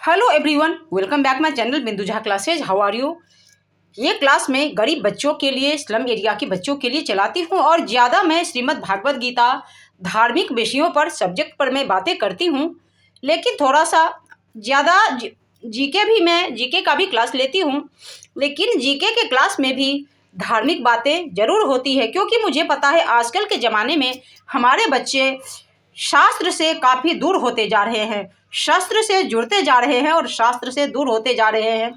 Hello everyone, welcome back my channel Bindu Jha classes. How are you. ये class में गरीब बच्चों के लिए, स्लम एरिया के बच्चों के लिए चलाती हूँ और ज़्यादा मैं श्रीमद् भागवत गीता धार्मिक विषयों पर, सब्जेक्ट पर मैं बातें करती हूँ, लेकिन थोड़ा सा ज़्यादा जीके भी, मैं जीके का भी क्लास लेती हूँ, लेकिन जीके के क्लास में भी धार्मिक बातें ज़रूर होती है, क्योंकि मुझे पता है आजकल के ज़माने में हमारे बच्चे शास्त्र से काफ़ी दूर होते जा रहे हैं, शास्त्र से जुड़ते जा रहे हैं और शास्त्र से दूर होते जा रहे हैं।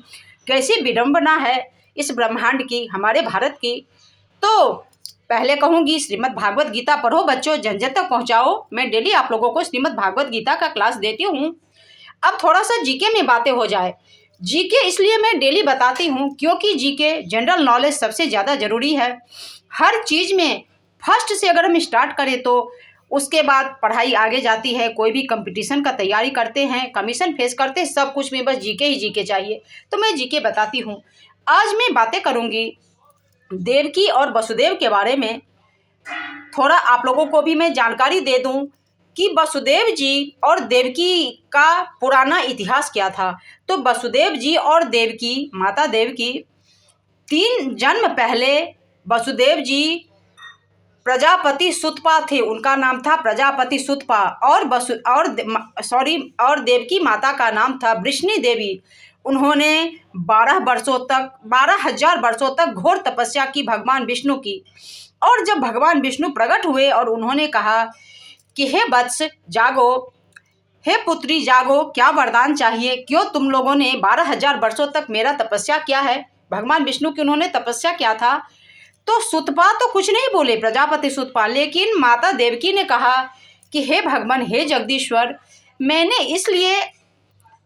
कैसी विडंबना है इस ब्रह्मांड की, हमारे भारत की। तो पहले कहूँगी, श्रीमद् भागवत गीता पढ़ो बच्चों, जन जन तक पहुँचाओ। मैं डेली आप लोगों को श्रीमद् भागवत गीता का क्लास देती हूँ। अब थोड़ा सा जीके में बातें हो जाए। जीके इसलिए मैं डेली बताती हूँ क्योंकि जीके जनरल नॉलेज सबसे ज़्यादा ज़रूरी है। हर चीज़ में फर्स्ट से अगर हम स्टार्ट करें तो उसके बाद पढ़ाई आगे जाती है। कोई भी कंपटीशन का तैयारी करते हैं, कमीशन फेस करते हैं, सब कुछ में बस जीके ही जीके चाहिए। तो मैं जीके बताती हूँ। आज मैं बातें करूँगी देवकी और वसुदेव के बारे में। थोड़ा आप लोगों को भी मैं जानकारी दे दूँ कि वसुदेव जी और देवकी का पुराना इतिहास क्या था। तो वसुदेव जी और देवकी, माता देवकी, 3 जन्म पहले वसुदेव जी प्रजापति सुतपा थे, उनका नाम था प्रजापति सुतपा, और देवकी माता का नाम था वृष्णि देवी। उन्होंने 12,000 वर्षों तक घोर तपस्या की भगवान विष्णु की। और जब भगवान विष्णु प्रकट हुए और उन्होंने कहा कि हे वत्स जागो, हे पुत्री जागो, क्या वरदान चाहिए, क्यों तुम लोगों ने 12,000 वर्षों तक मेरा तपस्या किया है। भगवान विष्णु की उन्होंने तपस्या किया था। तो सुतपा तो कुछ नहीं बोले, प्रजापति सुतपा, लेकिन माता देवकी ने कहा कि हे भगवान, हे जगदीश्वर, मैंने इसलिए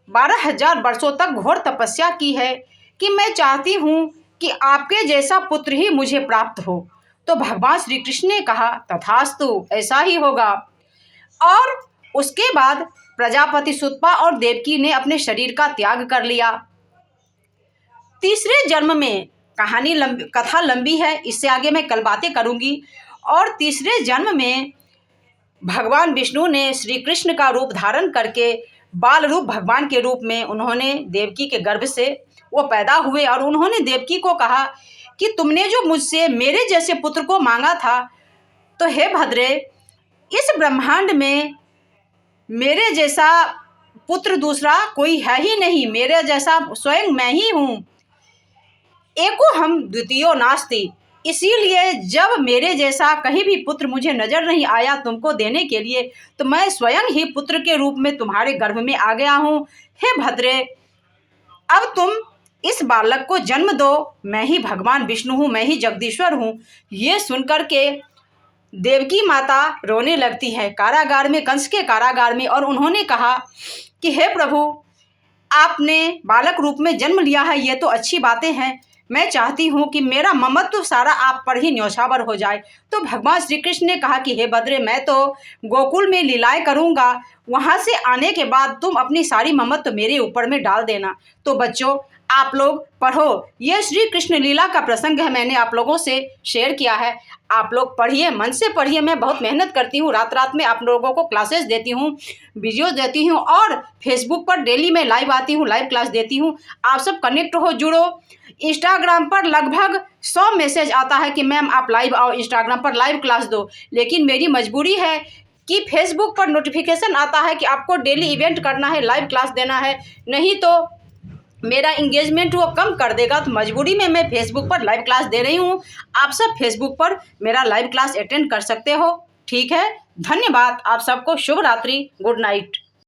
12,000 वर्षों तक घोर तपस्या की है कि मैं चाहती हूँ कि आपके जैसा पुत्र ही मुझे प्राप्त हो। तो भगवान श्री कृष्ण ने कहा तथास्तु, ऐसा ही होगा। और उसके बाद प्रजापति सुतपा और देवकी ने अपने शरीर का त्याग कर लिया। तीसरे जन्म में कथा लंबी है, इससे आगे मैं कल बातें करूंगी। और तीसरे जन्म में भगवान विष्णु ने श्री कृष्ण का रूप धारण करके बाल रूप भगवान के रूप में उन्होंने देवकी के गर्भ से वो पैदा हुए और उन्होंने देवकी को कहा कि तुमने जो मुझसे मेरे जैसे पुत्र को मांगा था, तो हे भद्रे, इस ब्रह्मांड में मेरे जैसा पुत्र दूसरा कोई है ही नहीं, मेरे जैसा स्वयं मैं ही हूँ। एको हम द्वितीयो नास्ति। इसीलिए जब मेरे जैसा कहीं भी पुत्र मुझे नजर नहीं आया तुमको देने के लिए, तो मैं स्वयं ही पुत्र के रूप में तुम्हारे गर्भ में आ गया हूँ। हे भद्रे, अब तुम इस बालक को जन्म दो, मैं ही भगवान विष्णु हूँ, मैं ही जगदीश्वर हूँ। ये सुनकर के देवकी माता रोने लगती है कारागार में, कंस के कारागार में, और उन्होंने कहा कि हे प्रभु, आपने बालक रूप में जन्म लिया है, ये तो अच्छी बातें हैं, मैं चाहती हूँ कि मेरा ममत्व सारा आप पर ही न्यौछावर हो जाए। तो भगवान श्री कृष्ण ने कहा कि हे भद्रे, मैं तो गोकुल में लीलाएं करूँगा, वहाँ से आने के बाद तुम अपनी सारी ममत्व मेरे ऊपर में डाल देना। तो बच्चों, आप लोग पढ़ो, ये श्री कृष्ण लीला का प्रसंग है, मैंने आप लोगों से शेयर किया है। आप लोग पढ़िए, मन से पढ़िए। मैं बहुत मेहनत करती हूँ, रात रात में आप लोगों को क्लासेस देती हूँ, वीडियोस देती हूँ, और फेसबुक पर डेली मैं लाइव आती हूँ, लाइव क्लास देती हूँ। आप सब कनेक्ट हो, जुड़ो। इंस्टाग्राम पर लगभग 100 मैसेज आता है कि मैम आप लाइव आओ, इंस्टाग्राम पर लाइव क्लास दो, लेकिन मेरी मजबूरी है कि फेसबुक पर नोटिफिकेशन आता है कि आपको डेली इवेंट करना है, लाइव क्लास देना है, नहीं तो मेरा इंगेजमेंट वो कम कर देगा। तो मजबूरी में मैं फेसबुक पर लाइव क्लास दे रही हूँ। आप सब फेसबुक पर मेरा लाइव क्लास अटेंड कर सकते हो, ठीक है। धन्यवाद। आप सबको शुभ रात्रि, गुड नाइट।